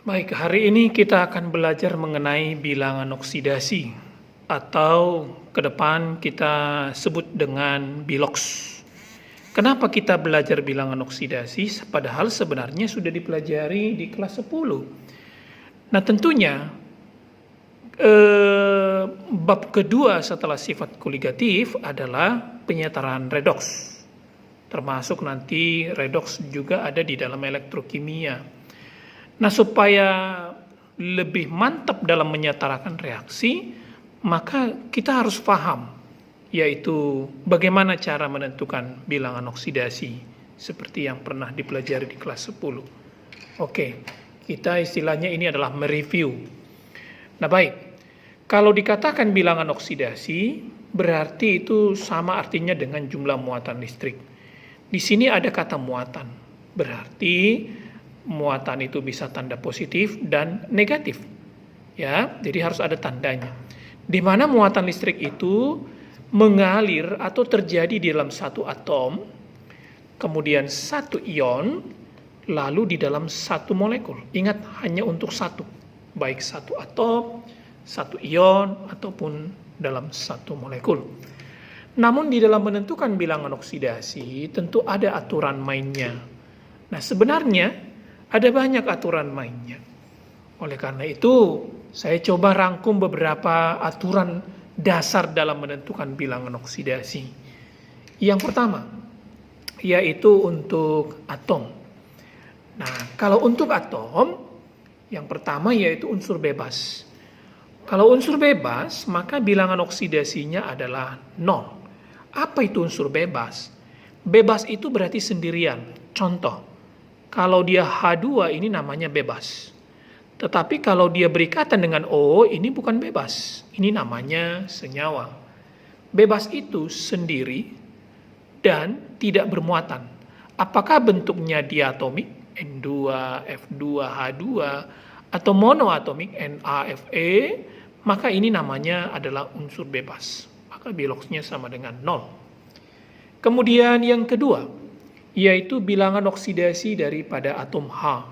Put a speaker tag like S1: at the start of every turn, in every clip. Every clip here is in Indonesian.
S1: Baik, hari ini kita akan belajar mengenai bilangan oksidasi atau ke depan kita sebut dengan biloks. Kenapa kita belajar bilangan oksidasi padahal sebenarnya sudah dipelajari di kelas 10? Nah, tentunya bab kedua setelah sifat koligatif adalah penyetaraan redoks. Termasuk nanti redoks juga ada di dalam elektrokimia. Nah, supaya lebih mantap dalam menyetarakan reaksi, maka kita harus paham, yaitu bagaimana cara menentukan bilangan oksidasi, seperti yang pernah dipelajari di kelas 10. Oke, kita istilahnya ini adalah mereview. Nah, baik, kalau dikatakan bilangan oksidasi, berarti itu sama artinya dengan jumlah muatan listrik. Di sini ada kata muatan, berarti muatan itu bisa tanda positif dan negatif. Ya, jadi harus ada tandanya. Di mana muatan listrik itu mengalir atau terjadi di dalam satu atom, kemudian satu ion, lalu di dalam satu molekul. Ingat, hanya untuk satu, baik satu atom, satu ion, ataupun dalam satu molekul. Namun di dalam menentukan bilangan oksidasi tentu ada aturan mainnya. Nah, sebenarnya ada banyak aturan mainnya. Oleh karena itu, saya coba rangkum beberapa aturan dasar dalam menentukan bilangan oksidasi. Yang pertama, yaitu untuk atom. Nah, kalau untuk atom, yang pertama yaitu unsur bebas. Kalau unsur bebas, maka bilangan oksidasinya adalah 0. Apa itu unsur bebas? Bebas itu berarti sendirian. Contoh, kalau dia H2 ini namanya bebas. Tetapi kalau dia berikatan dengan O, ini bukan bebas. Ini namanya senyawa. Bebas itu sendiri dan tidak bermuatan. Apakah bentuknya diatomik, N2, F2, H2, atau monoatomik, NaFe, maka ini namanya adalah unsur bebas. Maka biloksnya sama dengan 0. Kemudian yang kedua, yaitu bilangan oksidasi daripada atom H.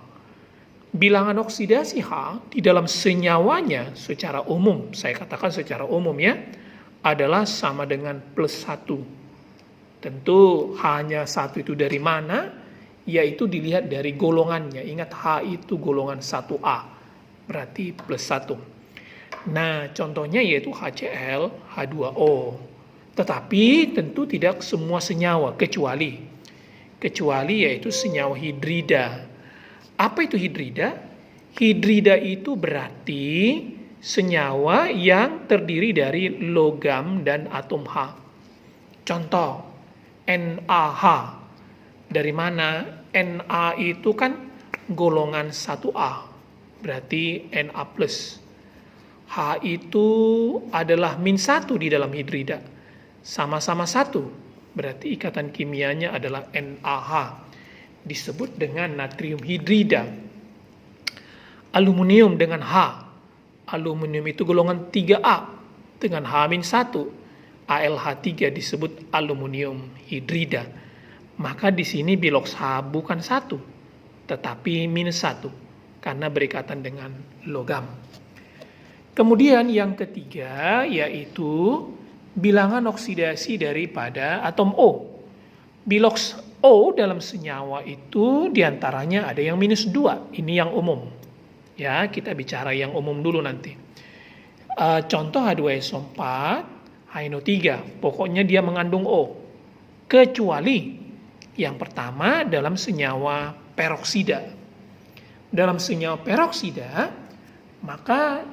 S1: Bilangan oksidasi H di dalam senyawanya secara umum, saya katakan secara umum ya, adalah sama dengan +1. Tentu hanya satu itu dari mana? Yaitu dilihat dari golongannya. Ingat, H itu golongan 1A, berarti +1. Nah, contohnya yaitu HCl, H2O. Tetapi tentu tidak semua senyawa, kecuali yaitu senyawa hidrida. Apa itu hidrida? Hidrida itu berarti senyawa yang terdiri dari logam dan atom H. Contoh, NaH. Dari mana? Na itu kan golongan 1A, berarti Na+. H itu adalah -1 di dalam hidrida. Sama-sama 1. Berarti ikatan kimianya adalah NaH, disebut dengan natrium hidrida. Aluminium dengan H. Aluminium itu golongan 3A dengan H-1. AlH3 disebut aluminium hidrida. Maka di sini biloks H bukan 1, tetapi -1 karena berikatan dengan logam. Kemudian yang ketiga yaitu bilangan oksidasi daripada atom O. Biloks O dalam senyawa itu diantaranya ada yang -2. Ini yang umum. Ya, kita bicara yang umum dulu nanti. Contoh H2SO4, HNO3. Pokoknya dia mengandung O. Kecuali yang pertama dalam senyawa peroksida. Dalam senyawa peroksida, maka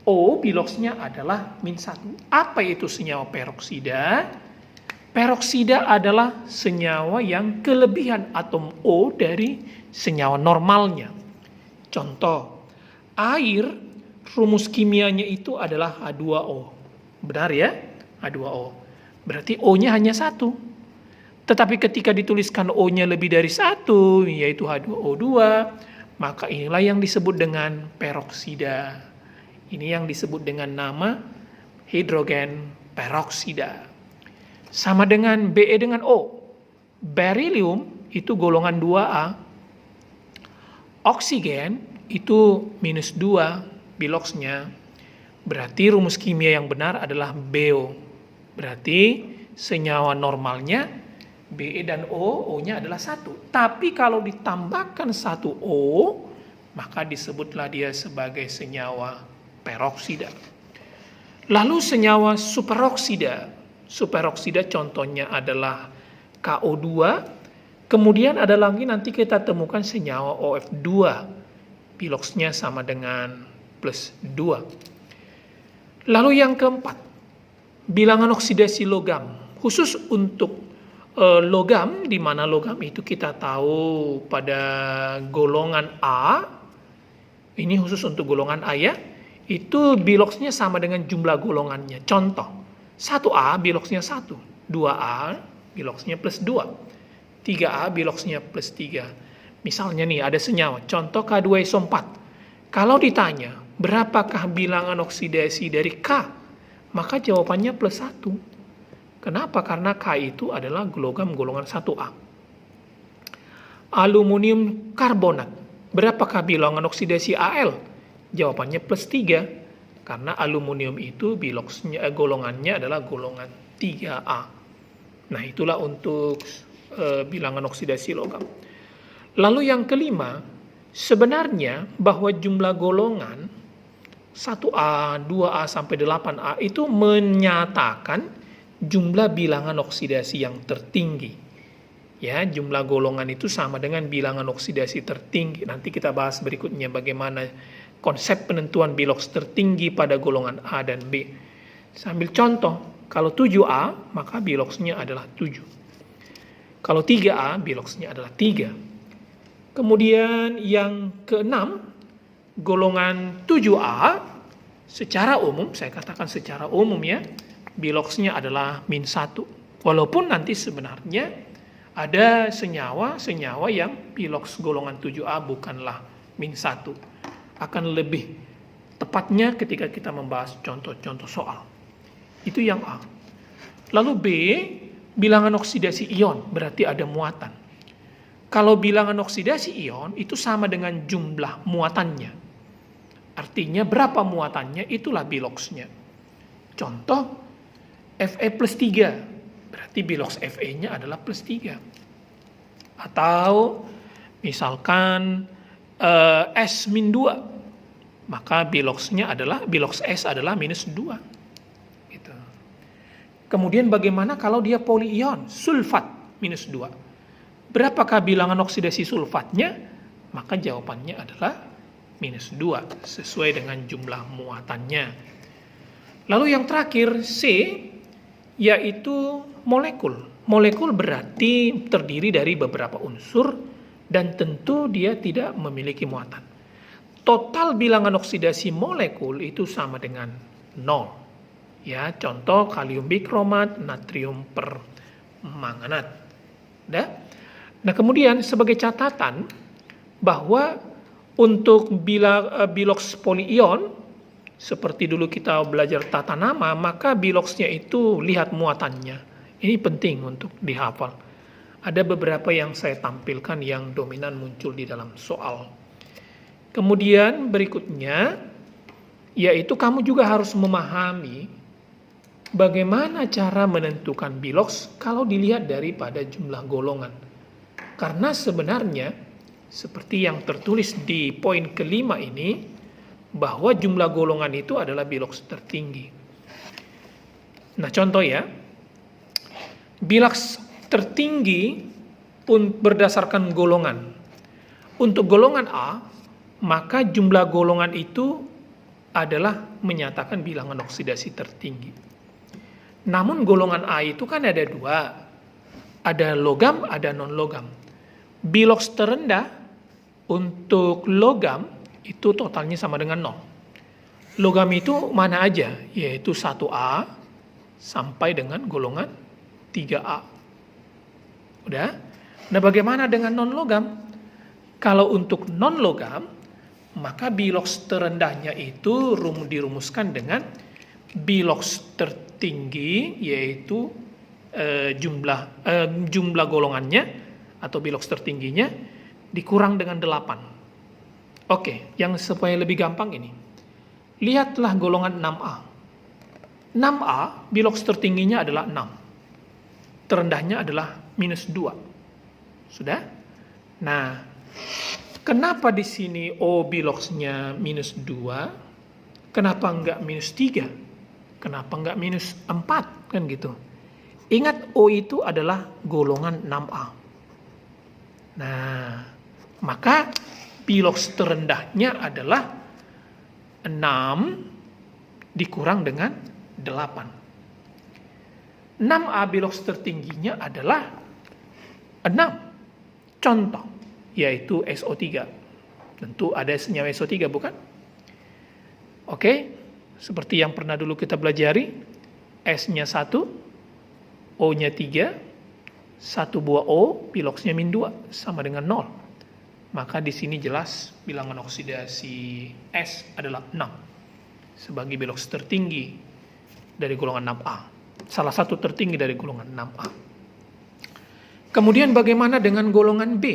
S1: O biloksnya adalah -1. Apa itu senyawa peroksida? Peroksida adalah senyawa yang kelebihan atom O dari senyawa normalnya. Contoh, air rumus kimianya itu adalah H2O. Benar ya? H2O. Berarti O-nya hanya 1. Tetapi ketika dituliskan O-nya lebih dari 1, yaitu H2O2, maka inilah yang disebut dengan peroksida. Ini yang disebut dengan nama hidrogen peroksida. Sama dengan Be dengan O. Berilium itu golongan 2A. Oksigen itu minus 2 biloxnya. Berarti rumus kimia yang benar adalah BO. Berarti senyawa normalnya Be dan O-nya adalah 1. Tapi kalau ditambahkan 1 O, maka disebutlah dia sebagai senyawa peroksida. Lalu senyawa superoksida. Superoksida contohnya adalah KO2. Kemudian ada lagi nanti kita temukan senyawa OF2. Biloxnya sama dengan plus 2. Lalu yang keempat, bilangan oksidasi logam. Khusus untuk logam, di mana logam itu kita tahu pada golongan A, ini khusus untuk golongan A ya, itu biloxnya sama dengan jumlah golongannya. Contoh, 1A biloxnya 1, 2A biloxnya plus 2, 3A biloxnya plus 3. Misalnya nih ada senyawa, contoh K2SO4. Kalau ditanya, berapakah bilangan oksidasi dari K? Maka jawabannya plus 1. Kenapa? Karena K itu adalah logam golongan 1A. Aluminium karbonat. Berapakah bilangan oksidasi Al? Jawabannya plus 3. Karena aluminium itu golongannya adalah golongan 3A. Nah, itulah untuk bilangan oksidasi logam. Lalu yang kelima, sebenarnya bahwa jumlah golongan 1A, 2A sampai 8A itu menyatakan jumlah bilangan oksidasi yang tertinggi. Ya, jumlah golongan itu sama dengan bilangan oksidasi tertinggi. Nanti kita bahas berikutnya bagaimana konsep penentuan bilox tertinggi pada golongan A dan B. Sambil contoh, kalau 7A, maka biloxnya adalah 7. Kalau 3A, biloxnya adalah 3. Kemudian yang keenam, golongan 7A, secara umum, saya katakan secara umum ya, biloxnya adalah min 1. Walaupun nanti sebenarnya ada senyawa yang bilox golongan 7A bukanlah min 1. Akan lebih tepatnya ketika kita membahas contoh-contoh soal. Itu yang A. Lalu B, bilangan oksidasi ion, berarti ada muatan. Kalau bilangan oksidasi ion itu sama dengan jumlah muatannya. Artinya berapa muatannya, itulah biloxnya. Contoh, Fe plus 3, berarti bilox Fe-nya adalah plus 3. Atau misalkan S min 2, maka bilox S adalah minus 2. Gitu. Kemudian bagaimana kalau dia polyion, sulfat minus 2? Berapakah bilangan oksidasi sulfatnya? Maka jawabannya adalah minus 2, sesuai dengan jumlah muatannya. Lalu yang terakhir, C, yaitu molekul. Molekul berarti terdiri dari beberapa unsur dan tentu dia tidak memiliki muatan. Total bilangan oksidasi molekul itu sama dengan 0. Ya, contoh kalium bikromat, natrium permanganat. Nah, kemudian sebagai catatan bahwa untuk bilox polyion, seperti dulu kita belajar tata nama, maka biloxnya itu lihat muatannya. Ini penting untuk dihafal. Ada beberapa yang saya tampilkan yang dominan muncul di dalam soal. Kemudian berikutnya, yaitu kamu juga harus memahami bagaimana cara menentukan bilox kalau dilihat daripada jumlah golongan. Karena sebenarnya, seperti yang tertulis di poin kelima ini, bahwa jumlah golongan itu adalah bilox tertinggi. Nah, contoh ya, bilox tertinggi pun berdasarkan golongan. Untuk golongan A, maka jumlah golongan itu adalah menyatakan bilangan oksidasi tertinggi. Namun golongan A itu kan ada dua, ada logam, ada non-logam. Bilox terendah untuk logam itu totalnya sama dengan 0. Logam itu mana aja? Yaitu 1A sampai dengan golongan 3A. Udah? Nah, bagaimana dengan non-logam? Kalau untuk non-logam, maka bilox terendahnya itu dirumuskan dengan bilox tertinggi, yaitu jumlah golongannya atau bilox tertingginya dikurang dengan 8. Oke, yang supaya lebih gampang ini. Lihatlah golongan 6A. 6A, biloks tertingginya adalah 6. Terendahnya adalah minus 2. Sudah? Nah, kenapa di sini O biloksnya minus 2? Kenapa enggak minus 3? Kenapa enggak minus 4? Kan gitu. Ingat O itu adalah golongan 6A. Nah, maka biloks terendahnya adalah 6 dikurang dengan 8. 6A biloks tertingginya adalah 6. Contoh, yaitu SO3. Tentu ada senyawa SO3, bukan? Oke, seperti yang pernah dulu kita pelajari, S-nya 1, O-nya 3, 1 buah O, biloksnya min 2, sama dengan 0. Maka di sini jelas bilangan oksidasi S adalah 6 sebagai biloks tertinggi dari golongan 6A. Salah satu tertinggi dari golongan 6A. Kemudian bagaimana dengan golongan B?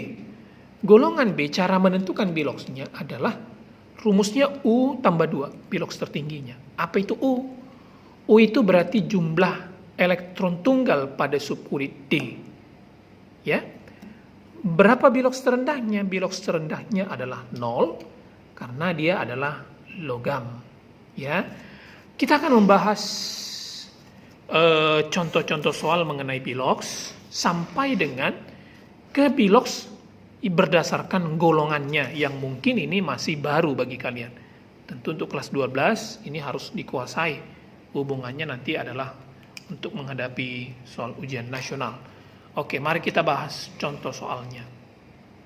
S1: Golongan B cara menentukan biloksnya adalah rumusnya U tambah 2, biloks tertingginya. Apa itu U? U itu berarti jumlah elektron tunggal pada suburit D. Ya. Berapa biloks terendahnya? Biloks terendahnya adalah 0 karena dia adalah logam. Ya. Kita akan membahas contoh-contoh soal mengenai biloks sampai dengan ke biloks berdasarkan golongannya yang mungkin ini masih baru bagi kalian. Tentu untuk kelas 12 ini harus dikuasai. Hubungannya nanti adalah untuk menghadapi soal ujian nasional. Oke, mari kita bahas contoh soalnya.